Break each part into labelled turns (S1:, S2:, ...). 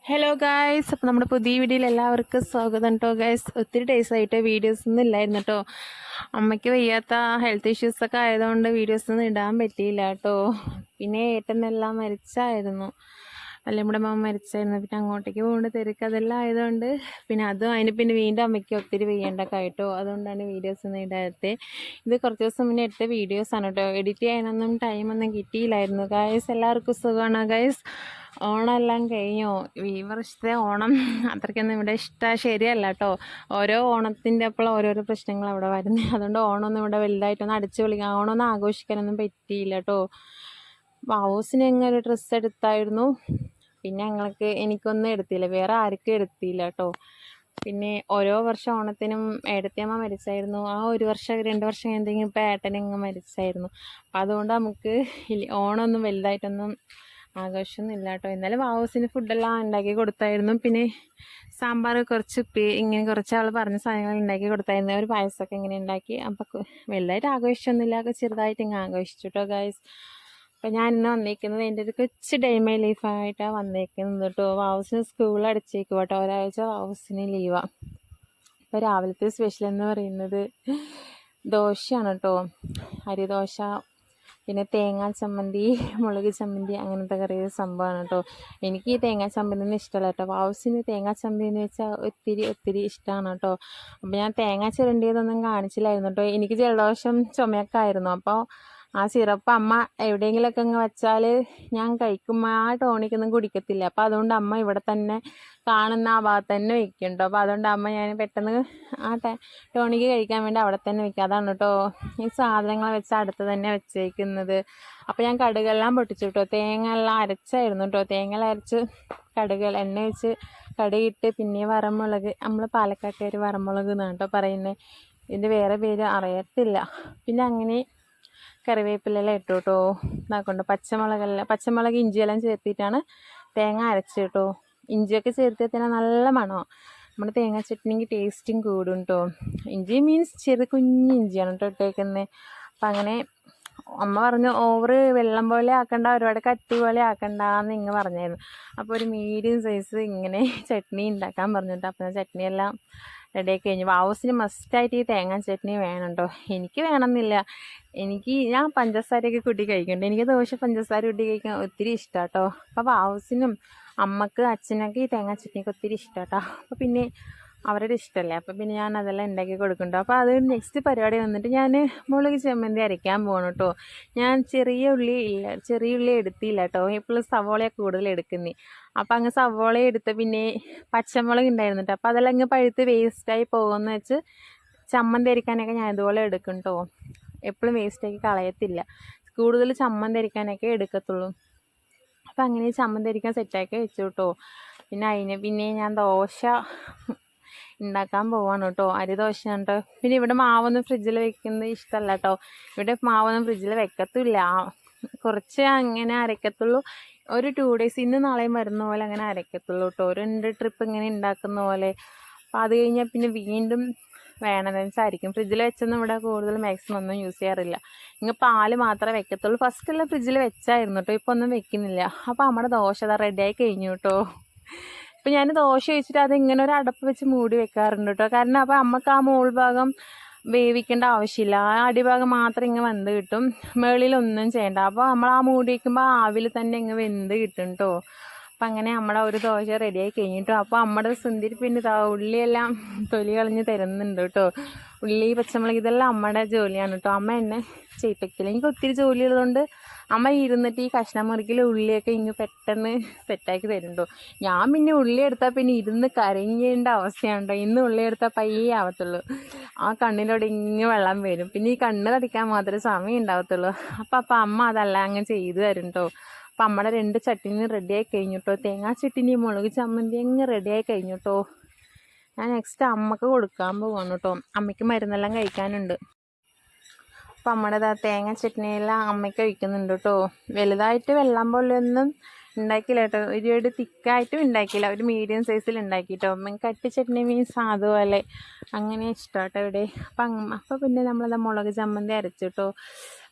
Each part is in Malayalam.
S1: ഹലോ ഗായ്സ്, അപ്പോൾ നമ്മുടെ പുതിയ വീഡിയോയിൽ എല്ലാവർക്കും സ്വാഗതം കേട്ടോ ഗായ്സ്. ഒത്തിരി ഡേയ്സായിട്ട് വീഡിയോസൊന്നും ഇല്ലായിരുന്നു കേട്ടോ. അമ്മയ്ക്ക് വയ്യാത്ത ഹെൽത്ത് ഇഷ്യൂസൊക്കെ ആയതുകൊണ്ട് വീഡിയോസൊന്നും ഇടാൻ പറ്റിയില്ല കേട്ടോ. പിന്നെ ഏട്ടനെല്ലാം മരിച്ചായിരുന്നു, വല്യമ്മയുടെ അമ്മ മരിച്ചായിരുന്നു. പിന്നെ അങ്ങോട്ടേക്ക് പോകേണ്ട തിരക്ക് അതെല്ലാം ആയതുകൊണ്ട് പിന്നെ അതിന് പിന്നെ വീണ്ടും അമ്മയ്ക്ക് ഒത്തിരി വെയ്യേണ്ടൊക്കെ ആയിട്ടോ. അതുകൊണ്ടാണ് വീഡിയോസൊന്നും ഇടാത്തത്. ഇത് കുറച്ച് ദിവസം മുന്നേ എടുത്ത വീഡിയോസാണ് കേട്ടോ. എഡിറ്റ് ചെയ്യാനൊന്നും ടൈമൊന്നും കിട്ടിയില്ലായിരുന്നു ഗായ്സ്. എല്ലാവർക്കും സുഖമാണ് ഗായ്സ്. ഓണമെല്ലാം കഴിഞ്ഞോ? ഈ വർഷത്തെ ഓണം അത്രയ്ക്കൊന്നും ഇവിടെ ശരിയല്ല കേട്ടോ. ഓരോ ഓണത്തിൻ്റെ അപ്പോൾ ഓരോരോ പ്രശ്നങ്ങൾ അവിടെ വരുന്നത്. അതുകൊണ്ട് ഓണമൊന്നും ഇവിടെ വലുതായിട്ടൊന്നും അടിച്ചു പൊളിക്കാൻ ഓണമൊന്നും ആഘോഷിക്കാനൊന്നും പറ്റിയില്ല കേട്ടോ. വാവൂസിന് എങ്ങനെ ഒരു ഡ്രസ്സ് എടുത്തായിരുന്നു, പിന്നെ എനിക്കൊന്നും എടുത്തില്ല, വേറെ ആർക്കും എടുത്തില്ല കേട്ടോ. പിന്നെ ഓരോ വർഷം ഓണത്തിനും ഏട്ടത്തിയമ്മ മരിച്ചായിരുന്നു. ആ ഒരു വർഷം 2 വർഷം എന്തെങ്കിലും ഇപ്പോൾ ഏട്ടനങ്ങ് മരിച്ചായിരുന്നു. അപ്പം അതുകൊണ്ട് നമുക്ക് ഓണമൊന്നും വലുതായിട്ടൊന്നും ആഘോഷമൊന്നുമില്ല കേട്ടോ. എന്നാലും വാവൂസിന് ഫുഡെല്ലാം ഉണ്ടാക്കി കൊടുത്തായിരുന്നു. പിന്നെ സാമ്പാർ, കുറച്ച് ഇങ്ങനെ കുറച്ച് ആൾ പറഞ്ഞ സാധനങ്ങൾ ഉണ്ടാക്കി കൊടുത്തായിരുന്നു. ഒരു പായസമൊക്കെ ഇങ്ങനെ ഉണ്ടാക്കി. അപ്പം വലുതായിട്ട് ആഘോഷിച്ചൊന്നുമില്ല, ചെറുതായിട്ട് ഇങ്ങനെ ആഘോഷിച്ചു കേട്ടോ ഗായ്സ്. അപ്പം ഞാൻ ഇന്ന് വന്നേക്കുന്നത് എൻ്റെ ഒരു കൊച്ചു ഡേ മൈ ലൈഫായിട്ടാണ് വന്നേക്കുന്നത് കേട്ടോ. വാവൂസിന് സ്കൂൾ അടച്ചേക്കും കേട്ടോ. ഒരാഴ്ച വാവൂസിന് ലീവാണ്. അപ്പോൾ രാവിലത്തെ സ്പെഷ്യൽ എന്ന് പറയുന്നത് ദോശയാണ് കേട്ടോ. അരിദോശ, പിന്നെ തേങ്ങാ ചമ്മന്തി, മുളക് ചമ്മന്തി, അങ്ങനത്തെ കറി സംഭവമാണ് കേട്ടോ. എനിക്ക് ഈ തേങ്ങാ ചമ്മന്തി ഒന്നും ഇഷ്ടമല്ല കേട്ടോ. വാവൂസിന് തേങ്ങാ ചമ്മന്തി എന്ന് വെച്ചാൽ ഒത്തിരി ഇഷ്ടമാണ് കേട്ടോ. അപ്പോൾ ഞാൻ തേങ്ങ ചിരണ്ടിയതൊന്നും കാണിച്ചില്ലായിരുന്നു കേട്ടോ. എനിക്ക് ജലദോഷം ചുമയൊക്കെ ആയിരുന്നു. അപ്പോൾ ആ സിറപ്പ് അമ്മ എവിടെയെങ്കിലുമൊക്കെ അങ്ങ് വെച്ചാൽ ഞാൻ കഴിക്കുമ്പോൾ ആ ടോണിക്കൊന്നും കുടിക്കത്തില്ല. അപ്പോൾ അതുകൊണ്ട് അമ്മ ഇവിടെ തന്നെ കാണുന്ന ആ ഭാഗത്ത് തന്നെ വയ്ക്കും കേട്ടോ. അപ്പോൾ അതുകൊണ്ട് അമ്മ ഞാൻ പെട്ടെന്ന് ആ ടോണിക്ക് കഴിക്കാൻ വേണ്ടി അവിടെ തന്നെ വയ്ക്കുക. അതാണ് കേട്ടോ ഈ സാധനങ്ങൾ വെച്ച് അടുത്ത് തന്നെ വെച്ചേക്കുന്നത്. അപ്പോൾ ഞാൻ കടുകെല്ലാം പൊട്ടിച്ചു കേട്ടോ. തേങ്ങ എല്ലാം അരച്ചായിരുന്നു കേട്ടോ. തേങ്ങ അരച്ച് എണ്ണ വെച്ച് കടുകിട്ട്, പിന്നെ വറമുളക്, നമ്മൾ പാലക്കാട്ടുകാർ വറമുളക് എന്നാണ് കേട്ടോ പറയുന്നത്. ഇതിൻ്റെ വേറെ പേര് അറിയത്തില്ല. പിന്നെ അങ്ങനെ കറിവേപ്പിലെല്ലാം ഇട്ടു കേട്ടോ. ഇതാക്കൊണ്ട് പച്ചമുളക് ഇഞ്ചിയെല്ലാം ചേർത്തിട്ടാണ് തേങ്ങ അരച്ച് കേട്ടോ. ഇഞ്ചിയൊക്കെ ചേർത്ത് തന്നെ നല്ല മണമാണ്. നമ്മുടെ തേങ്ങ ചട്നിക്ക് ടേസ്റ്റും കൂടും കേട്ടോ. ഇഞ്ചി മീൻസ് കുഞ്ഞ് ഇഞ്ചിയാണ് കേട്ടോ ഇട്ടേക്കുന്നത്. അപ്പം അങ്ങനെ അമ്മ പറഞ്ഞു ഓവർ വെള്ളം പോലെ ആക്കണ്ട, ഒരുപാട് കട്ടി പോലെ ആക്കണ്ടെന്ന് ഇങ്ങ് പറഞ്ഞായിരുന്നു. അപ്പോൾ ഒരു മീഡിയം സൈസ് ഇങ്ങനെ ചട്നി ഉണ്ടാക്കാൻ പറഞ്ഞിട്ട് അപ്പം ചട്നിയെല്ലാം റെഡിയാക്കി കഴിഞ്ഞു. വാവൂസിന് മസ്റ്റായിട്ട് ഈ തേങ്ങാ ചട്നി വേണം കേട്ടോ. എനിക്ക് വേണമെന്നില്ല, ഞാൻ പഞ്ചസാരയൊക്കെ കൂട്ടി കഴിക്കുന്നുണ്ട്. എനിക്ക് ദോശ പഞ്ചസാര കൂട്ടി കഴിക്കാൻ ഒത്തിരി ഇഷ്ടമാണ് കേട്ടോ. അപ്പോൾ വാവൂസിനും അമ്മക്ക് അച്ഛനൊക്കെ ഈ തേങ്ങാ ചട്നിക്ക് ഒത്തിരി ഇഷ്ടമാണ് കേട്ടോ. അപ്പോൾ പിന്നെ അവരുടെ ഇഷ്ടമല്ലേ, അപ്പോൾ പിന്നെ ഞാൻ അതെല്ലാം ഉണ്ടാക്കി കൊടുക്കുന്നുണ്ടോ. അപ്പോൾ അത് നെക്സ്റ്റ് പരിപാടി വന്നിട്ട് ഞാൻ മുളക് ചമ്മന്തി അരയ്ക്കാൻ പോകണം കേട്ടോ. ഞാൻ ചെറിയ ഉള്ളി എടുത്തില്ല കേട്ടോ. ഇപ്പോൾ സവോളയൊക്കെ കൂടുതൽ എടുക്കുന്നത്. അപ്പോൾ അങ്ങ് സവോള എടുത്ത് പിന്നെ പച്ചമുളക് ഉണ്ടായിരുന്നു കേട്ടോ. അപ്പോൾ അതെല്ലാം അങ്ങ് പഴുത്ത് വേസ്റ്റായി പോകുമെന്ന് വെച്ച് ചമ്മന്തി അരയ്ക്കാനൊക്കെ ഞാൻ ഇതുപോലെ എടുക്കും കേട്ടോ. എപ്പോഴും വേസ്റ്റാക്കി കളയത്തില്ല, കൂടുതൽ ചമ്മന്തി അരയ്ക്കാനൊക്കെ എടുക്കത്തുള്ളൂ. അപ്പോൾ അങ്ങനെ ചമ്മന്തി അരയ്ക്കാൻ സെറ്റാക്കി വെച്ചു കേട്ടോ. പിന്നെ ഞാൻ ദോശ ഉണ്ടാക്കാൻ പോവാണ് കേട്ടോ. അരിദോശ കേട്ടോ. പിന്നെ ഇവിടെ മാവൊന്നും ഫ്രിഡ്ജിൽ വെക്കുന്നത് ഇഷ്ടമല്ല കേട്ടോ. ഇവിടെ മാവൊന്നും ഫ്രിഡ്ജിൽ വെക്കത്തില്ല, കുറച്ച് അങ്ങനെ അരയ്ക്കത്തുള്ളൂ. ഒരു 2 ഡേയ്സ്, ഇന്ന് നാളെയും വരുന്ന പോലെ അങ്ങനെ അരയ്ക്കത്തുള്ളൂ കേട്ടോ. 2 ട്രിപ്പ് ഇങ്ങനെ ഉണ്ടാക്കുന്ന പോലെ. അപ്പോൾ അത് കഴിഞ്ഞാൽ പിന്നെ വീണ്ടും വേണമെന്ന് വെച്ചായിരിക്കും. ഫ്രിഡ്ജിൽ വെച്ചൊന്നും ഇവിടെ കൂടുതൽ മാക്സിമം ഒന്നും യൂസ് ചെയ്യാറില്ല. ഇങ്ങനെ പാല് മാത്രമേ വെക്കത്തുള്ളൂ. ഫസ്റ്റെല്ലാം ഫ്രിഡ്ജിൽ വെച്ചായിരുന്നു കേട്ടോ, ഇപ്പോൾ ഒന്നും വെക്കുന്നില്ല. അപ്പോൾ നമ്മുടെ ദോശ റെഡിയായി കഴിഞ്ഞു കേട്ടോ. ഇപ്പം ഞാൻ ദോശ വെച്ചിട്ട് അതിങ്ങനെ ഒരു അടപ്പ് വെച്ച് മൂടി വെക്കാറുണ്ട് കേട്ടോ. കാരണം അപ്പോൾ നമുക്ക് ആ മുകൾ ഭാഗം വേവിക്കേണ്ട ആവശ്യമില്ല, ആ അടിഭാഗം മാത്രം ഇങ്ങനെ വെന്ത് കിട്ടും, മുകളിലൊന്നും ചെയ്യേണ്ട. അപ്പോൾ നമ്മൾ ആ മൂടി വയ്ക്കുമ്പോൾ ആവിൽ തന്നെ ഇങ്ങനെ വെന്ത് കിട്ടും കേട്ടോ. അപ്പം അങ്ങനെ നമ്മുടെ ഒരു ദോശ റെഡിയായി കഴിഞ്ഞിട്ടോ. അപ്പോൾ നമ്മുടെ സുന്ദരി പിന്നെ ഉള്ളിയെല്ലാം തൊലി കളഞ്ഞ് തരുന്നുണ്ട് കേട്ടോ. ഉള്ളി, പച്ചമുളക് ഇതെല്ലാം അമ്മയുടെ ജോലിയാണ് കേട്ടോ. അമ്മ എന്നെ ചെയ്യിപ്പിക്കില്ല. എനിക്ക് ഒത്തിരി ജോലിയുള്ളതുകൊണ്ട് അമ്മ ഇരുന്നിട്ട് ഈ കഷ്ണം മുറിക്കൽ ഉള്ളിയൊക്കെ ഇങ്ങ് പെട്ടെന്ന് സെറ്റാക്കി തരുന്നുണ്ടോ. ഞാൻ പിന്നെ ഉള്ളി എടുത്താൽ പിന്നെ ഇരുന്ന് കരഞ്ഞേണ്ട അവസ്ഥയാണ് കേട്ടോ. ഇന്ന് ഉള്ളി എടുത്താൽ പയ്യേ ആവത്തുള്ളൂ, ആ കണ്ണിലൂടെ ഇങ്ങ് വെള്ളം വരും. പിന്നെ ഈ കണ്ണ് തടിക്കാൻ മാത്രമേ സമയം ഉണ്ടാവത്തുള്ളൂ. അപ്പം അമ്മ അതല്ല അങ്ങ് ചെയ്തു തരും കേട്ടോ. അപ്പം അമ്മയുടെ 2 ചട്നി റെഡിയായി കഴിഞ്ഞു കേട്ടോ. തേങ്ങാ ചട്നി, മുളക് ചമ്മന്തി അങ്ങ് റെഡിയായി കഴിഞ്ഞു കേട്ടോ. ഞാൻ നെക്സ്റ്റ് അമ്മക്ക് കൊടുക്കാൻ പോവാണ് കേട്ടോ. അമ്മയ്ക്ക് മരുന്നെല്ലാം കഴിക്കാനുണ്ട്. അപ്പം അമ്മയുടെ തേങ്ങ ചട്നിയെല്ലാം അമ്മയ്ക്ക് കഴിക്കുന്നുണ്ട് കേട്ടോ. വലുതായിട്ട് വെള്ളം പോലെയൊന്നും ഉണ്ടാക്കിയില്ല കേട്ടോ, ഒരുപാട് തിക്കായിട്ടും ഉണ്ടാക്കിയില്ല, ഒരു മീഡിയം സൈസിൽ ഉണ്ടാക്കി കേട്ടോ. കട്ടി ചട്നി മീൻസ് അതുപോലെ അങ്ങനെ ഇഷ്ടം കേട്ടോ ഇവിടെ. അപ്പോൾ പിന്നെ നമ്മളത് മുളക് ചമ്മന്തി അരച്ചിട്ടോ.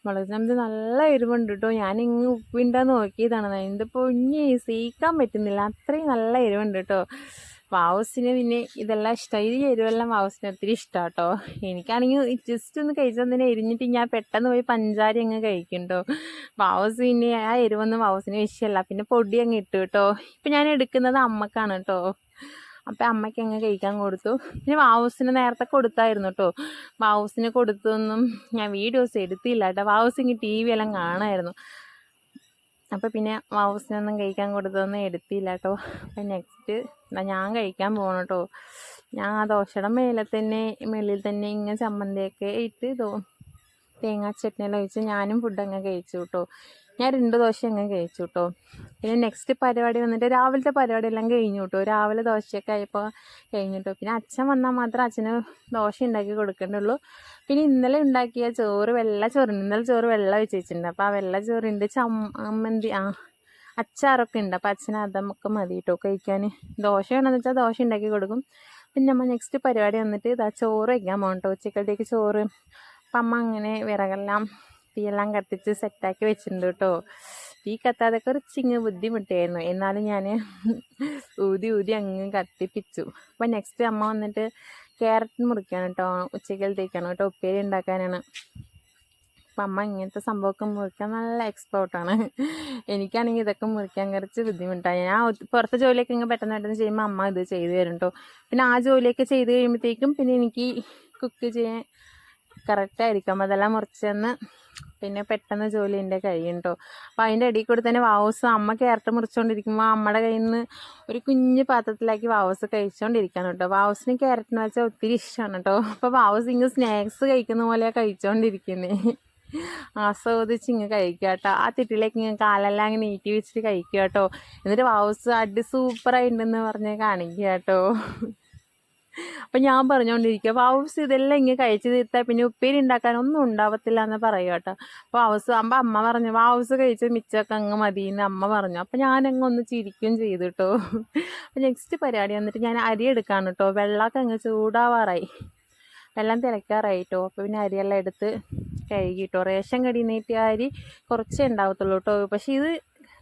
S1: മുളക് ചമ്മന്തി നല്ല എരിവുണ്ട് കേട്ടോ. ഞാനിങ്ങ് ഉപ്പിണ്ടാന്ന് നോക്കിയതാണ്, ഇതിപ്പോൾ ഇനി സീക്കാൻ പറ്റുന്നില്ല, അത്രയും നല്ല എരിവുണ്ട് കേട്ടോ. വാവൂസിന് പിന്നെ ഇതെല്ലാം ഇഷ്ടം, ഈ എരിവെല്ലാം വാവൂസിന് ഒത്തിരി ഇഷ്ടമാണ് കേട്ടോ. എനിക്കാണെങ്കിൽ ജസ്റ്റ് ഒന്ന് കഴിച്ചാൽ തന്നെ എരിഞ്ഞിട്ട് ഞാൻ പെട്ടെന്ന് പോയി പഞ്ചാര അങ്ങ് കഴിക്കും കേട്ടോ. വാവൂസ് പിന്നെ ആ എരിവൊന്നും വാവൂസിന് വിഷയമല്ല, പിന്നെ പൊടി അങ്ങ് ഇട്ടു കേട്ടോ. ഇപ്പം ഞാൻ എടുക്കുന്നത് അമ്മക്കാണ് കേട്ടോ. അപ്പം അമ്മയ്ക്ക് അങ്ങ് കഴിക്കാൻ കൊടുത്തു. പിന്നെ വാവൂസിന് നേരത്തെ കൊടുത്തായിരുന്നു കേട്ടോ. വാവൂസിന് കൊടുത്തൊന്നും ഞാൻ വീഡിയോസ് എടുത്തില്ല കേട്ടോ. വാവൂസ് ഇങ്ങനെ ടി വി എല്ലാം കാണുമായിരുന്നു. അപ്പോൾ പിന്നെ വാവൂസിനൊന്നും കഴിക്കാൻ കൊടുത്തതൊന്നും എടുത്തില്ല കേട്ടോ. അപ്പം നെക്സ്റ്റ് ഞാൻ കഴിക്കാൻ പോകണം കേട്ടോ. ഞാൻ ആ ദോശയുടെ മേളിൽ തന്നെ ഇങ്ങനെ ചമ്മന്തിയൊക്കെ ഇട്ട് തേങ്ങാ ചട്നിയെല്ലാം ഒഴിച്ച് ഞാനും ഫുഡ് അങ്ങ് കഴിച്ചു കേട്ടോ. ഞാൻ 2 ദോശ അങ്ങ് കഴിച്ചു കേട്ടോ. പിന്നെ നെക്സ്റ്റ് പരിപാടി വന്നിട്ട് രാവിലത്തെ പരിപാടിയെല്ലാം കഴിഞ്ഞു കേട്ടോ. രാവിലെ ദോശയൊക്കെ ആയപ്പോൾ കഴിഞ്ഞു കേട്ടോ. പിന്നെ അച്ഛൻ വന്നാൽ മാത്രം അച്ഛന് ദോശ ഉണ്ടാക്കി കൊടുക്കേണ്ടുള്ളൂ. പിന്നെ ഇന്നലെ ഉണ്ടാക്കിയ ചോറ് വെള്ളച്ചോറുണ്ട്. ഇന്നലെ ചോറ് വെള്ളം ഒഴിച്ച് വെച്ചിട്ടുണ്ട്. അപ്പോൾ ആ വെള്ളച്ചോറുണ്ട്, ചമ്മന്തി അച്ചാറൊക്കെ ഉണ്ട്. അപ്പോൾ അച്ഛന് അതൊക്കെ മതി കേട്ടോ കഴിക്കാൻ. ദോശ വേണമെന്ന് വെച്ചാൽ ദോശ ഉണ്ടാക്കി കൊടുക്കും. പിന്നെ നമ്മൾ നെക്സ്റ്റ് പരിപാടി വന്നിട്ട് ഇതാ ചോറ് വയ്ക്കാൻ പോകണം കേട്ടോ. ഉച്ചക്കലത്തേക്ക് ചോറ്. അപ്പം അമ്മ അങ്ങനെ വിറകെല്ലാം തീയെല്ലാം കത്തിച്ച് സെറ്റാക്കി വെച്ചിട്ടുണ്ട് കേട്ടോ. തീ കത്താതെ കുറച്ചിങ്ങ് ബുദ്ധിമുട്ടായിരുന്നു, എന്നാലും ഞാൻ ഊതി അങ്ങ് കത്തിപ്പിച്ചു. അപ്പം നെക്സ്റ്റ് അമ്മ വന്നിട്ട് ക്യാരറ്റ് മുറിക്കാണ് കേട്ടോ. ഉച്ചക്കലത്തേക്കാണ് കേട്ടോ, ഉപ്പേരി ഉണ്ടാക്കാനാണ്. അപ്പം അമ്മ ഇങ്ങനത്തെ സംഭവമൊക്കെ മുറിക്കാൻ നല്ല എക്സ്പേർട്ടാണ്. എനിക്കാണെങ്കിൽ ഇതൊക്കെ മുറിക്കാൻ കുറച്ച് ബുദ്ധിമുട്ടാണ്. ഞാൻ പുറത്തെ ജോലിയൊക്കെ ഇങ്ങനെ പെട്ടെന്ന് ചെയ്യുമ്പോൾ അമ്മ ഇത് ചെയ്ത് തരും കേട്ടോ. പിന്നെ ആ ജോലിയൊക്കെ ചെയ്ത് കഴിയുമ്പോഴത്തേക്കും പിന്നെ എനിക്ക് കുക്ക് ചെയ്യാൻ കറക്റ്റായിരിക്കും. അതെല്ലാം മുറിച്ചെന്ന് പിന്നെ പെട്ടെന്ന് ജോലി എൻ്റെ കഴിയും കേട്ടോ. അപ്പോൾ അതിൻ്റെ ഇടയിൽ കൂടി തന്നെ വാവൂസ് അമ്മ ക്യാരറ്റ് മുറിച്ചുകൊണ്ടിരിക്കുമ്പോൾ അമ്മയുടെ കയ്യിൽ നിന്ന് ഒരു കുഞ്ഞ് പാത്രത്തിലാക്കി വാവൂസ് കഴിച്ചുകൊണ്ടിരിക്കുകയാണ് കേട്ടോ. വാവൂസിന് ക്യാരറ്റിന് വെച്ചാൽ ഒത്തിരി ഇഷ്ടമാണ് കേട്ടോ. അപ്പോൾ വാവൂസ് ഇങ്ങ് സ്നാക്സ് കഴിക്കുന്ന പോലെയാണ് കഴിച്ചുകൊണ്ടിരിക്കുന്നത്. ആസ്വദിച്ച് ഇങ്ങ് കഴിക്കുക കേട്ടോ. ആ തിട്ടിലേക്ക് ഇങ്ങനെ കാലെല്ലാം ഇങ്ങനെ നീട്ടി വെച്ചിട്ട് കഴിക്കുക കേട്ടോ. എന്നിട്ട് വാവൂസ് അടി സൂപ്പറായിട്ടുണ്ടെന്ന് പറഞ്ഞ് കാണിക്കുക കേട്ടോ. അപ്പം ഞാൻ പറഞ്ഞുകൊണ്ടിരിക്കുക, വാവൂസ് ഇതെല്ലാം ഇങ്ങനെ കഴിച്ച് തീർത്താൽ പിന്നെ ഉപ്പേരി ഉണ്ടാക്കാനൊന്നും ഉണ്ടാവത്തില്ല എന്ന് പറയുക കേട്ടോ. അപ്പോൾ അമ്മ പറഞ്ഞു വാവൂസ് കഴിച്ച് മിച്ചമൊക്കെ അങ്ങ് മതി എന്ന് അമ്മ പറഞ്ഞു. അപ്പം ഞാനങ്ങ് ഒന്ന് ചിരിക്കുകയും ചെയ്തു കേട്ടോ. അപ്പം നെക്സ്റ്റ് പരിപാടി വന്നിട്ട് ഞാൻ അരി എടുക്കാണ് കേട്ടോ. വെള്ളമൊക്കെ അങ്ങ് ചൂടാവാറായി, വെള്ളം തിളയ്ക്കാറായി കേട്ടോ. അപ്പോൾ പിന്നെ അരിയെല്ലാം എടുത്ത് കഴുകി കേട്ടോ. റേഷൻ കടയിൽ നിന്ന് അരി കുറച്ചേ ഉണ്ടാവത്തുള്ളൂ കേട്ടോ. പക്ഷേ ഇത്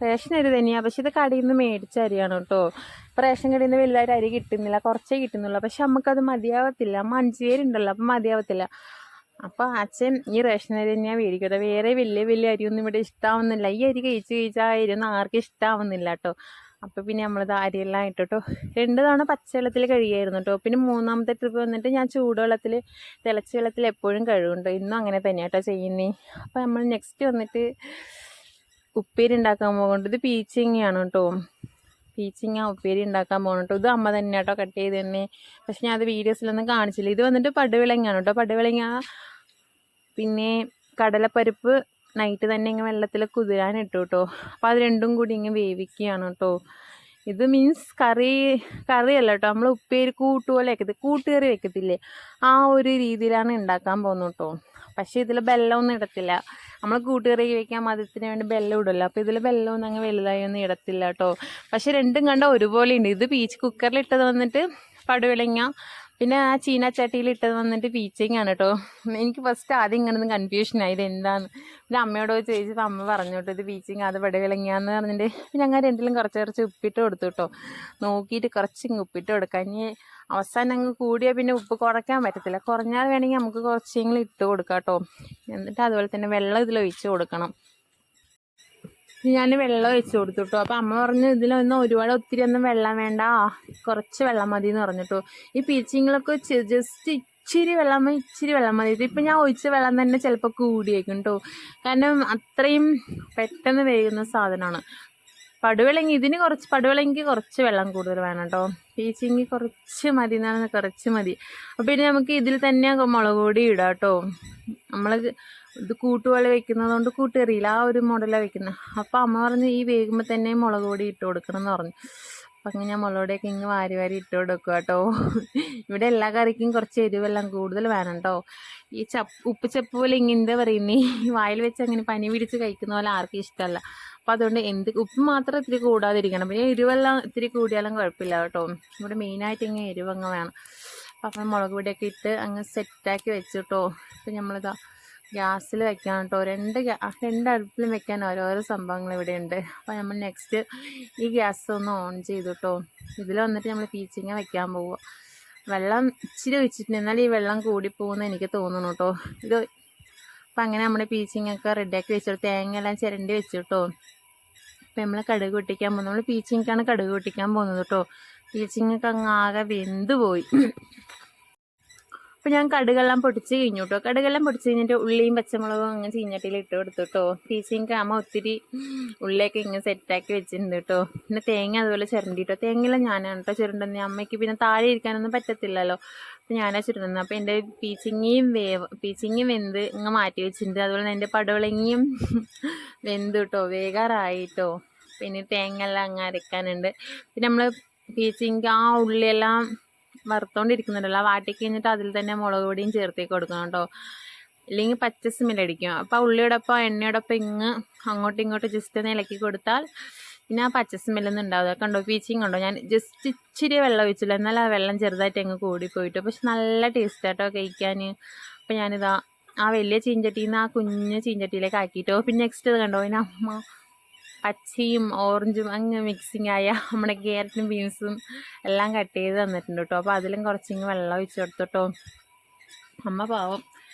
S1: റേഷൻ അരി തന്നെയാണ്, പക്ഷെ ഇത് കടയിൽ നിന്ന് മേടിച്ച അരിയാണ് കേട്ടോ. ഇപ്പോൾ റേഷൻ കടയിൽ നിന്ന് വലുതായിട്ട് അരി കിട്ടുന്നില്ല, കുറച്ചേ കിട്ടുന്നുള്ളൂ. പക്ഷെ നമുക്കത് മതിയാവത്തില്ല, 5 പേരുണ്ടല്ലോ, അപ്പം മതിയാവത്തില്ല. അപ്പോൾ അച്ഛൻ ഈ റേഷൻ അരി തന്നെയാണ് മേടിക്കട്ടെ. വേറെ വലിയ അരിയൊന്നും ഇവിടെ ഇഷ്ടമാവുന്നില്ല. ഈ അരി കഴിച്ച് ആ അരിയൊന്നും ആർക്കും ഇഷ്ടമാവുന്നില്ല കേട്ടോ. അപ്പോൾ പിന്നെ നമ്മളിത് അരിയെല്ലാം ഇട്ടോ. 2 തവണ പച്ചവെള്ളത്തിൽ കഴുകിയായിരുന്നു കേട്ടോ. പിന്നെ 3ാമത്തെ ട്രിപ്പ് വന്നിട്ട് ഞാൻ ചൂടുവെള്ളത്തിൽ തിളച്ച വെള്ളത്തിൽ എപ്പോഴും കഴുകുന്നുണ്ടോ. ഇന്നും അങ്ങനെ തന്നെയാണ് കേട്ടോ ചെയ്യുന്നത്. അപ്പോൾ നമ്മൾ നെക്സ്റ്റ് വന്നിട്ട് ഉപ്പേരി ഉണ്ടാക്കാൻ പോകുന്നുണ്ട്. ഇത് പീച്ചിങ്ങയാണ് കേട്ടോ. പീച്ചിങ്ങ ഉപ്പേരി ഉണ്ടാക്കാൻ പോകണം കേട്ടോ. ഇത് അമ്മ തന്നെ കേട്ടോ കട്ട് ചെയ്ത് തന്നെ. പക്ഷെ ഞാൻ അത് വീഡിയോസിലൊന്നും കാണിച്ചില്ല. ഇത് വന്നിട്ട് പടുവിളങ്ങയാണ് കേട്ടോ. പടുവിളങ്ങ പിന്നെ കടലപ്പരിപ്പ് നൈറ്റ് തന്നെ ഇങ്ങനെ വെള്ളത്തിൽ കുതിരാനിട്ടു കേട്ടോ. അപ്പോൾ അത് രണ്ടും കൂടി ഇങ്ങനെ വേവിക്കുകയാണ് കേട്ടോ. ഇത് മീൻസ് കറിയല്ല കേട്ടോ, നമ്മൾ ഉപ്പേരി കൂട്ടുപോലെ കൂട്ടുകറി വെക്കത്തില്ലേ, ആ ഒരു രീതിയിലാണ് ഉണ്ടാക്കാൻ പോകുന്നത് കേട്ടോ. പക്ഷേ ഇതിൽ ബെല്ലമൊന്നും ഇടത്തില്ല. നമ്മൾ കൂട്ടുകറി വയ്ക്കാൻ മധുരത്തിന് വേണ്ടി ബെല്ലം ഇടുമല്ലോ. അപ്പോൾ ഇതിൽ ബെല്ലമൊന്നും അങ്ങ് വലുതായി ഒന്നും ഇടത്തില്ല കേട്ടോ. പക്ഷെ രണ്ടും കണ്ട ഒരുപോലെ ഉണ്ട്. ഇത് കുക്കറിലിട്ടത് വന്നിട്ട് പടുവിളങ്ങ, പിന്നെ ആ ചീനച്ചട്ടിയിൽ ഇട്ടത് വന്നിട്ട് പീച്ചിങ്ങാണ് കേട്ടോ. എനിക്ക് ഫസ്റ്റ് ആദ്യം ഇങ്ങനൊന്നും കൺഫ്യൂഷനായി ഇത് എന്താന്ന്. പിന്നെ അമ്മയോട് ചോദിച്ചപ്പോൾ അമ്മ പറഞ്ഞു കേട്ടോ ഇത് പീച്ചിങ്ങ അത് പടുവിളങ്ങാന്ന് പറഞ്ഞിട്ട്. പിന്നെ അങ്ങനെ രണ്ടിലും കുറച്ച് ഉപ്പിട്ട് കൊടുത്തു കേട്ടോ. നോക്കിയിട്ട് കുറച്ച് ഉപ്പിട്ട് കൊടുക്കാം. ഇനി അവസാനം അങ്ങ് കൂടിയാൽ പിന്നെ ഉപ്പ് കുറയ്ക്കാൻ പറ്റത്തില്ല. കുറഞ്ഞാൽ വേണമെങ്കിൽ നമുക്ക് കുറച്ചെങ്കിലും ഇട്ട് കൊടുക്കാം കേട്ടോ. എന്നിട്ട് അതുപോലെ തന്നെ വെള്ളം ഇതിലൊഴിച്ച് കൊടുക്കണം. ഞാൻ വെള്ളം ഒഴിച്ച് കൊടുത്തു കേട്ടോ. അപ്പോൾ അമ്മ പറഞ്ഞു ഇതിലൊന്നും ഒത്തിരി ഒന്നും വെള്ളം വേണ്ട, കുറച്ച് വെള്ളം മതി എന്ന് പറഞ്ഞിട്ടോ. ഈ പീച്ചിങ്ങളൊക്കെ ജസ്റ്റ് ഇച്ചിരി വെള്ളം മതി. ഇപ്പം ഞാൻ ഒഴിച്ച വെള്ളം തന്നെ ചിലപ്പോൾ കൂടിയേക്കും കേട്ടോ. കാരണം അത്രയും പെട്ടെന്ന് വേകുന്ന സാധനമാണ് പടുവിളങ്ങി കുറച്ച് വെള്ളം കൂടുതൽ വേണം കേട്ടോ. പീച്ചിങ്ങി കുറച്ച് മതി എന്നാണ്, കുറച്ച് മതി. അപ്പോൾ പിന്നെ നമുക്ക് ഇതിൽ തന്നെ മുളക് പൊടി ഇടാം കേട്ടോ. നമ്മൾ ഇത് കൂട്ടുപോലെ വെക്കുന്നതുകൊണ്ട് കൂട്ടുകറിയില്ല, ആ ഒരു മോഡലാണ് വെക്കുന്നത്. അപ്പോൾ അമ്മ പറഞ്ഞു ഈ വേകുമ്പോൾ തന്നെ മുളക് പൊടി ഇട്ട് കൊടുക്കണം എന്ന് പറഞ്ഞു. അപ്പം അങ്ങനെ ഞാൻ മുളക് പൊടിയൊക്കെ ഇങ്ങ് വാരി ഇട്ട് കൊടുക്കുക കേട്ടോ. ഇവിടെ എല്ലാ കറിക്കും കുറച്ച് എരിവെല്ലാം കൂടുതൽ വേണം കേട്ടോ. ഈ ഉപ്പ് ചപ്പ് പോലെ ഇങ്ങനെ പറയുന്നേ വായിൽ വെച്ച് അങ്ങനെ പനി പിടിച്ച് കഴിക്കുന്ന പോലെ ആർക്കും ഇഷ്ടമല്ല. അപ്പോൾ അതുകൊണ്ട് ഉപ്പ് മാത്രം ഇത്തിരി കൂടാതിരിക്കണം. പിന്നെ എരിവെല്ലാം ഇത്തിരി കൂടിയാലും കുഴപ്പമില്ല കേട്ടോ. ഇവിടെ മെയിനായിട്ട് ഇങ്ങനെ എരിവങ്ങ് വേണം. അപ്പം മുളക് പൊടിയൊക്കെ ഇട്ട് അങ്ങ് സെറ്റാക്കി വെച്ചു കേട്ടോ. ഇപ്പം നമ്മളിതാ ഗ്യാസിൽ വെക്കാൻ കേട്ടോ. രണ്ട് അടുപ്പിലും വെക്കാൻ ഓരോരോ സംഭവങ്ങൾ ഇവിടെ ഉണ്ട്. അപ്പോൾ നമ്മൾ നെക്സ്റ്റ് ഈ ഗ്യാസ് ഒന്ന് ഓൺ ചെയ്തു കേട്ടോ. ഇതിൽ വന്നിട്ട് നമ്മൾ പീച്ചിങ്ങ വെക്കാൻ പോവുക. വെള്ളം ഇച്ചിരി വെച്ചിട്ടുണ്ട്, എന്നാൽ ഈ വെള്ളം കൂടിപ്പോകുമെന്ന് എനിക്ക് തോന്നുന്നു കേട്ടോ. അപ്പം അങ്ങനെ നമ്മുടെ പീച്ചിങ്ങൊക്കെ റെഡിയാക്കി വെച്ചിട്ട് തേങ്ങ എല്ലാം ചിരണ്ടി വെച്ചു കേട്ടോ. അപ്പം നമ്മൾ കടുക് പൊട്ടിക്കാൻ പോകുന്നത്, നമ്മൾ പീച്ചിങ്ങക്കാണ് കടുക് പൊട്ടിക്കാൻ പോകുന്നത് കേട്ടോ. പീച്ചിങ്ങൊക്കെ അങ്ങ് ആകെ വെന്ത് പോയി. അപ്പോൾ ഞാൻ കടുകെല്ലാം പൊട്ടിച്ച് കഴിഞ്ഞു കേട്ടോ. കടുകെല്ലാം പൊട്ടിച്ച് കഴിഞ്ഞിട്ട് ഉള്ളിയും പച്ചമുളകും അങ്ങ് ചീഞ്ഞട്ടിയിൽ ഇട്ട് കൊടുത്തു കേട്ടോ. പീച്ചിങ്ങ അമ്മ ഒത്തിരി ഉള്ളിയൊക്കെ ഇങ്ങനെ സെറ്റാക്കി വെച്ചിട്ടുണ്ട് കേട്ടോ. പിന്നെ തേങ്ങ അതുപോലെ ചിരണ്ടിട്ടോ. തേങ്ങയെല്ലാം ഞാനാണ് കേട്ടോ ചുരുണ്ടുന്നത്. അമ്മയ്ക്ക് പിന്നെ താഴെ ഇരിക്കാനൊന്നും പറ്റത്തില്ലല്ലോ. അപ്പോൾ ഞാനാ ചുരുണ്ടുന്നത്. അപ്പോൾ എൻ്റെ പീച്ചിങ്ങയും വെന്ത് ഇങ്ങ് മാറ്റി വെച്ചിട്ടുണ്ട്. അതുപോലെ തന്നെ എൻ്റെ പടവളങ്ങിയും വെന്ത് കേട്ടോ, വേകാറായിട്ടോ. പിന്നെ തേങ്ങ എല്ലാം അങ്ങ് അരക്കാനുണ്ട്. പിന്നെ നമ്മൾ പീച്ചിങ്ങ ആ ഉള്ളിയെല്ലാം വറുത്തോണ്ടിരിക്കുന്നുണ്ടല്ലോ, ആ വാട്ടി കഴിഞ്ഞിട്ട് അതിൽ തന്നെ മുളക് പൊടിയും ചേർത്തേക്ക് കൊടുക്കണം കേട്ടോ. ഇല്ലെങ്കിൽ പച്ച സ്മെല്ലടിക്കും. അപ്പോൾ ആ ഉള്ളിയോടൊപ്പം എണ്ണയോടൊപ്പം അങ്ങോട്ടും ഇങ്ങോട്ടും ജസ്റ്റ് ഒന്ന് ഇളക്കി കൊടുത്താൽ പിന്നെ ആ പച്ച സ്മെല്ലൊന്നും ഉണ്ടാവുക. കണ്ടോ പീച്ചിങ് കണ്ടോ, ഞാൻ ജസ്റ്റ് ഇച്ചിരി വെള്ളം ഒഴിച്ചില്ല, എന്നാൽ ആ വെള്ളം ചെറുതായിട്ട് അങ്ങ് കൂടിപ്പോയിട്ടോ. പക്ഷെ നല്ല ടേസ്റ്റ് ആട്ടോ കഴിക്കാൻ. അപ്പോൾ ഞാനിതാ ആ വലിയ ചീഞ്ചട്ടിയിൽ നിന്ന് ആ കുഞ്ഞ് ചീഞ്ചട്ടിയിലേക്ക് ആക്കിയിട്ടോ. പിന്നെ നെക്സ്റ്റ് ഇത് കണ്ടോ, അതിന് അമ്മ പച്ചയും ഓറഞ്ചും അങ്ങ് മിക്സിങ് ആയ നമ്മുടെ ക്യാരറ്റും ബീൻസും എല്ലാം കട്ട് ചെയ്ത് തന്നിട്ടുണ്ട് കേട്ടോ. അപ്പോൾ അതിലും കുറച്ചിങ്ങ് വെള്ളം ഒഴിച്ച് കൊടുത്തോട്ടോ. അമ്മ പാവം,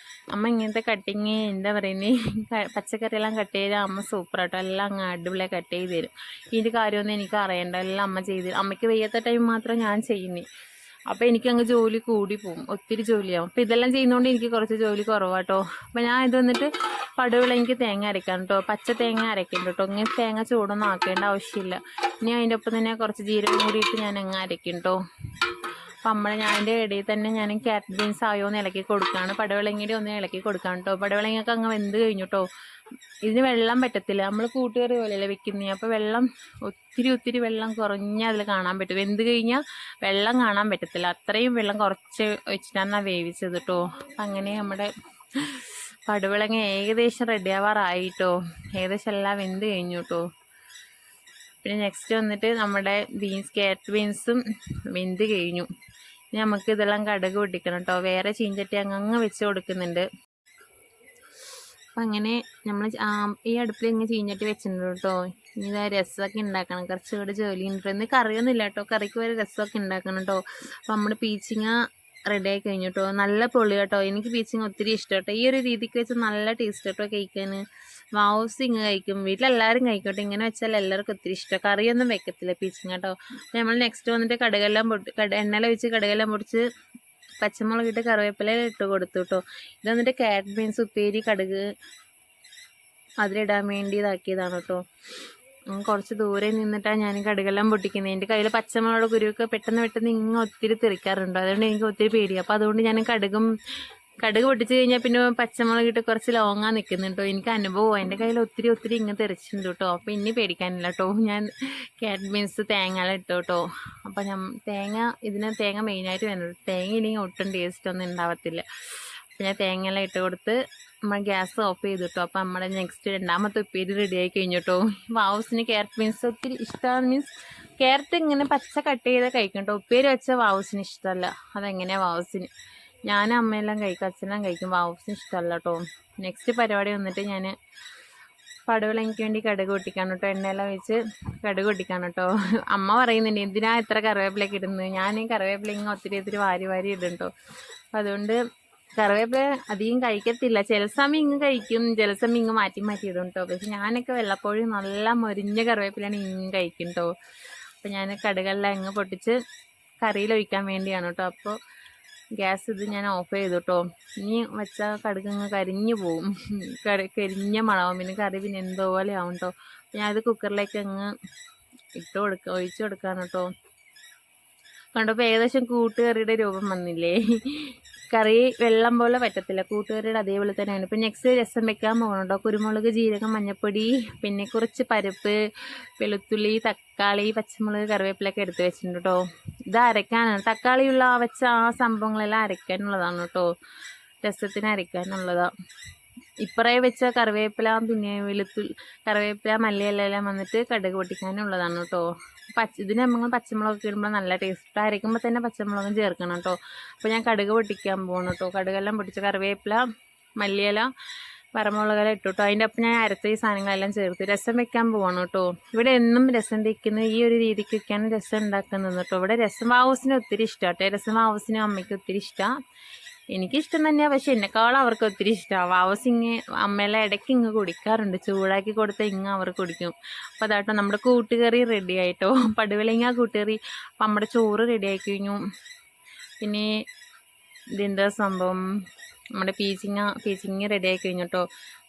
S1: അമ്മ ഇങ്ങനത്തെ കട്ടിങ് എന്താ പറയുന്നത്, പച്ചക്കറിയെല്ലാം കട്ട് ചെയ്ത് അമ്മ സൂപ്പർ ആട്ടോ. എല്ലാം അങ്ങ് അടിപൊളിയായി കട്ട് ചെയ്ത് തരും. ഇതിൻ്റെ കാര്യമൊന്നും എനിക്ക് അറിയണ്ട, എല്ലാം അമ്മ ചെയ്ത്. അമ്മയ്ക്ക് വയ്യാത്ത ടൈം മാത്രം ഞാൻ ചെയ്യുന്നേ. അപ്പോൾ എനിക്കങ്ങ് ജോലി കൂടി പോകും, ഒത്തിരി ജോലിയാവും. അപ്പോൾ ഇതെല്ലാം ചെയ്യുന്നതുകൊണ്ട് എനിക്ക് കുറച്ച് ജോലി കുറവാട്ടോ. അപ്പോൾ ഞാൻ ഇത് വന്നിട്ട് പടുവിളെനിക്ക് തേങ്ങ അരയ്ക്കാം കേട്ടോ. പച്ച തേങ്ങ അരയ്ക്കും കേട്ടോ. ഇങ്ങനെ തേങ്ങ ചൂടൊന്നും ആക്കേണ്ട ആവശ്യമില്ല. ഇനി അതിൻ്റെ ഒപ്പം തന്നെ കുറച്ച് ജീരകം കൂടിയിട്ട് ഞാൻ അങ്ങ് അരയ്ക്കും കേട്ടോ. അപ്പം ഞാൻ അതിൻ്റെ ഇടയിൽ തന്നെ ഞാൻ ക്യാരറ്റ് ബീൻസ് ആയോ എന്ന് ഇളക്കി കൊടുക്കുകയാണ്. പടവളങ്ങിയുടെ ഒന്ന് ഇളക്കി കൊടുക്കാം കേട്ടോ. പടവളങ്ങയൊക്കെ അങ്ങ് വെന്ത് കഴിഞ്ഞു കേട്ടോ. ഇതിന് വെള്ളം പറ്റത്തില്ല, നമ്മൾ കൂട്ടുകറി പോലെയല്ലേ വെക്കുന്നത്. അപ്പോൾ വെള്ളം ഒത്തിരി വെള്ളം കുറഞ്ഞ് അതിൽ കാണാൻ പറ്റും. വെന്ത് കഴിഞ്ഞാൽ വെള്ളം കാണാൻ പറ്റത്തില്ല, അത്രയും വെള്ളം കുറച്ച് വെച്ചിട്ടാണ് വേവിച്ചത് കേട്ടോ. അപ്പം അങ്ങനെ നമ്മുടെ പടവളങ്ങ ഏകദേശം റെഡി ആവാറായിട്ടോ. ഏകദേശം എല്ലാം വെന്ത് കഴിഞ്ഞു കേട്ടോ. പിന്നെ നെക്സ്റ്റ് വന്നിട്ട് നമ്മുടെ ക്യാരറ്റ് ബീൻസും വെന്ത് കഴിഞ്ഞു. ഇനി നമുക്ക് ഇതെല്ലാം കടുക് പൊട്ടിക്കണം കേട്ടോ. വേറെ ചീഞ്ചട്ടി അങ്ങ് വെച്ച് കൊടുക്കുന്നുണ്ട്. അപ്പം അങ്ങനെ നമ്മൾ ഈ അടുപ്പിൽ ഇങ്ങനെ ചീഞ്ഞട്ടി വെച്ചിട്ടുണ്ട് കേട്ടോ. ഇനി ഇതാ രസമൊക്കെ ഉണ്ടാക്കണം, കുറച്ചുകൂടെ ജോലി ഉണ്ട്. ഇന്ന് കറിയൊന്നും ഇല്ല കേട്ടോ, കറിക്ക് വരെ രസമൊക്കെ ഉണ്ടാക്കണം കേട്ടോ. അപ്പം നമ്മൾ പീച്ചിങ്ങ റെഡി ആയി കഴിഞ്ഞു കേട്ടോ. നല്ല പൊളി കേട്ടോ. എനിക്ക് പീച്ചിങ്ങ ഒത്തിരി ഇഷ്ടം കേട്ടോ. ഈ ഒരു രീതിക്ക് വെച്ച് നല്ല ടേസ്റ്റ് കേട്ടോ കഴിക്കാൻ. വാവൂസ് ഇങ്ങ് കഴിക്കും, വീട്ടിലെല്ലാവരും കഴിക്കട്ടെ. ഇങ്ങനെ വെച്ചാൽ എല്ലാവർക്കും ഒത്തിരി ഇഷ്ടം. കറിയൊന്നും വെക്കത്തില്ല പീച്ചിങ്ങ കേട്ടോ. നമ്മൾ നെക്സ്റ്റ് വന്നിട്ട് എണ്ണയിൽ വെച്ച് കടുകെല്ലാം പൊടിച്ച് പച്ചമുളകിട്ട് കറിവേപ്പില ഇട്ട് കൊടുത്തു കേട്ടോ. ഇത് വന്നിട്ട് ക്യാരറ്റ് ബീൻസ് ഉപ്പേരി കടുക് അതിലിടാൻ വേണ്ടി ഇതാക്കിയതാണ് കേട്ടോ. കുറച്ച് ദൂരെ നിന്നിട്ടാണ് ഞാൻ കടുകെല്ലാം പൊട്ടിക്കുന്നത്. എൻ്റെ കയ്യിൽ പച്ചമുളക് കുരുവൊക്കെ പെട്ടെന്ന് ഒത്തിരി തെറിക്കാറുണ്ട്. അതുകൊണ്ട് എനിക്ക് ഒത്തിരി പേടിയാണ്. അപ്പോൾ അതുകൊണ്ട് ഞാൻ കടുക് പൊട്ടിച്ച് കഴിഞ്ഞാൽ പിന്നെ പച്ചമുളകിട്ട് കുറച്ച് ലോങ്ങാൻ നിൽക്കുന്നുണ്ടോ. എനിക്ക് അനുഭവം, എൻ്റെ കയ്യിൽ ഒത്തിരി ഇങ്ങനെ തെറിച്ചിട്ടുണ്ട് കേട്ടോ. അപ്പോൾ ഇനി പേടിക്കാനില്ല കേട്ടോ. ഞാൻ ക്യാരറ്റ് ബീൻസ് തേങ്ങയെല്ലാം ഇട്ടു കേട്ടോ. അപ്പോൾ ഇതിന് തേങ്ങ മെയിനായിട്ട് വേണ്ടത്. തേങ്ങ ഇല്ലെങ്കിൽ ഒട്ടും ടേസ്റ്റ് ഒന്നും ഉണ്ടാവത്തില്ല. അപ്പോൾ ഞാൻ തേങ്ങയെല്ലാം ഇട്ട് കൊടുത്ത് നമ്മൾ ഗ്യാസ് ഓഫ് ചെയ്തു കേട്ടോ. അപ്പോൾ നമ്മുടെ നെക്സ്റ്റ് രണ്ടാമത്തെ ഉപ്പേരി റെഡി ആയി കഴിഞ്ഞു കേട്ടോ. വാവൂസിന് ക്യാരറ്റ് ബീൻസ് ഒത്തിരി ഇഷ്ടമാണ്. മീൻസ് ക്യാരറ്റ് ഇങ്ങനെ പച്ച കട്ട് ചെയ്ത് കഴിക്കും കേട്ടോ. ഉപ്പേരി വെച്ച വാവൂസിന് ഇഷ്ടമല്ല. അതെങ്ങനെയാണ് വാവൂസിന്, ഞാനും അമ്മയെല്ലാം കഴിക്കും, അച്ഛനെല്ലാം കഴിക്കും, വാവൂസിന് ഇഷ്ടമല്ല കേട്ടോ. നെക്സ്റ്റ് പരിപാടി വന്നിട്ട് ഞാൻ പടവളങ്ങയ്ക്ക് വേണ്ടി കടുക് പൊട്ടിക്കാണ് കേട്ടോ. എണ്ണയെല്ലാം വെച്ച് കടുക് പൊട്ടിക്കാണ് കേട്ടോ. അമ്മ പറയുന്നുണ്ട് എന്തിനാ ഇത്ര കറിവേപ്പിലൊക്കെ ഇടുന്നത്. ഞാൻ ഈ കറിവേപ്പില ഇങ്ങനെ ഒത്തിരി വാരി ഇടും കേട്ടോ. അപ്പം അതുകൊണ്ട് കറിവേപ്പില അധികം കഴിക്കത്തില്ല. ചില സമയം ഇങ്ങ് കഴിക്കും, ചില സമയം ഇങ്ങ് മാറ്റി ഇടും കേട്ടോ. പക്ഷെ ഞാനൊക്കെ വെള്ളപ്പോഴും നല്ല മൊരിഞ്ഞ കറിവേപ്പിലാണ് ഇങ്ങ് കഴിക്കും കേട്ടോ. അപ്പം ഞാൻ കടുകെല്ലാം ഇങ്ങ് പൊട്ടിച്ച് കറിയിലൊഴിക്കാൻ വേണ്ടിയാണ് കേട്ടോ. അപ്പോൾ ഗ്യാസ് ഇത് ഞാൻ ഓഫ് ചെയ്തു കേട്ടോ. ഇനി വെച്ചാൽ കടുക് അങ്ങ് കരിഞ്ഞു പോവും, കരിഞ്ഞ മണവും, പിന്നെ കറി പിന്നെ എന്തോ പോലെ ആവും കേട്ടോ. ഞാനിത് കുക്കറിലേക്ക് അങ്ങ് ഒഴിച്ചു കൊടുക്കാണ് കേട്ടോ. കണ്ടപ്പോൾ ഏകദേശം കൂട്ടുകറിയുടെ രൂപം വന്നില്ലേ. കറി വെള്ളം പോലെ പറ്റത്തില്ല, കൂട്ടുകറിയുടെ അതേപോലെ തന്നെയാണ്. ഇപ്പം നെക്സ്റ്റ് രസം വെക്കാൻ പോകണം കേട്ടോ. കുരുമുളക്, ജീരകം, മഞ്ഞൾപ്പൊടി, പിന്നെ കുറച്ച് പരിപ്പ്, വെളുത്തുള്ളി, തക്കാളി, പച്ചമുളക്, കറിവേപ്പിലൊക്കെ എടുത്ത് വെച്ചിട്ടുണ്ട് കേട്ടോ. ഇത് അരയ്ക്കാനാണ്, തക്കാളിയുള്ള വെച്ച ആ സംഭവങ്ങളെല്ലാം അരയ്ക്കാനുള്ളതാണ് കേട്ടോ. രസത്തിന് അരയ്ക്കാനുള്ളതാണ്. ഇപ്പറേ വെച്ച കറിവേപ്പില പിന്നെ കറിവേപ്പില മല്ലിയിലെല്ലാം വന്നിട്ട് കടുക് പൊട്ടിക്കാനുള്ളതാണ് കേട്ടോ. ഇതിന് നമ്മൾ പച്ചമുളകൊക്കെ ഇടുമ്പോൾ നല്ല ടേസ്റ്റ്, അരയ്ക്കുമ്പോൾ തന്നെ പച്ചമുളകും ചേർക്കണം കേട്ടോ. അപ്പോൾ ഞാൻ കടുക് പൊട്ടിക്കാൻ പോകണം കേട്ടോ. കടുകെല്ലാം പൊട്ടിച്ച് കറിവേപ്പില മല്ലിയില വറമുളകെല്ലാം ഇട്ടു കേട്ടോ. അതിൻ്റെ ഒപ്പം ഞാൻ അരച്ച ഈ സാധനങ്ങളെല്ലാം ചേർത്ത് രസം വെക്കാൻ പോകണം കേട്ടോ. ഇവിടെ എന്നും രസം വെക്കുന്നത് ഈ ഒരു രീതിക്കൊക്കെയാണ് രസം ഉണ്ടാക്കുന്നത് കേട്ടോ. ഇവിടെ രസം വാവൂസിന് ഒത്തിരി ഇഷ്ടമാണ് കേട്ടോ. രസം വാവൂസിനും അമ്മയ്ക്ക് ഒത്തിരി ഇഷ്ടമാണ്. എനിക്കിഷ്ടം തന്നെയാണ്, പക്ഷെ എന്നെക്കാളും അവർക്ക് ഒത്തിരി ഇഷ്ടമാണ്. വാവസിങ് അമ്മയെല്ലാം ഇടയ്ക്ക് ഇങ്ങ് കുടിക്കാറുണ്ട്, ചൂടാക്കി കൊടുത്ത ഇങ്ങ് അവർ കുടിക്കും. അപ്പോൾ അതാട്ടോ നമ്മുടെ കൂട്ടുകറി റെഡി ആയിട്ടോ, പടുവലങ്ങ കൂട്ടുകറി. അപ്പം നമ്മുടെ ചോറ് റെഡി ആയി കഴിഞ്ഞു. പിന്നെ ഇതെന്താ സംഭവം, നമ്മുടെ പീച്ചിങ്ങ റെഡി ആയി കഴിഞ്ഞു കേട്ടോ.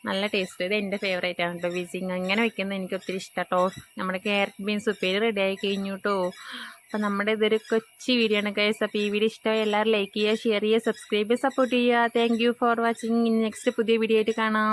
S1: നല്ല ടേസ്റ്റ്, ഇത് എൻ്റെ ഫേവറേറ്റ് ആണ് കേട്ടോ പീച്ചിങ്ങ. ഇങ്ങനെ വെക്കുന്നത് എനിക്ക് ഒത്തിരി ഇഷ്ടം കേട്ടോ. നമ്മുടെ ക്യാരറ്റ് ബീൻസ് ഉപ്പേരി റെഡി ആയി കഴിഞ്ഞു കേട്ടോ. അപ്പം നമ്മുടെ ഇതൊരു കൊച്ചു വീഡിയോ ആണ് ഗൈസ്. അപ്പോൾ ഈ വീഡിയോ ഇഷ്ടമായി എല്ലാവരും ലൈക്ക് ചെയ്യുക, ഷെയർ ചെയ്യുക, സബ്സ്ക്രൈബ് ചെയ്യുക, സപ്പോർട്ട് ചെയ്യുക. Thank you for watching. Next പുതിയ വീഡിയോ ആയിട്ട് കാണാം.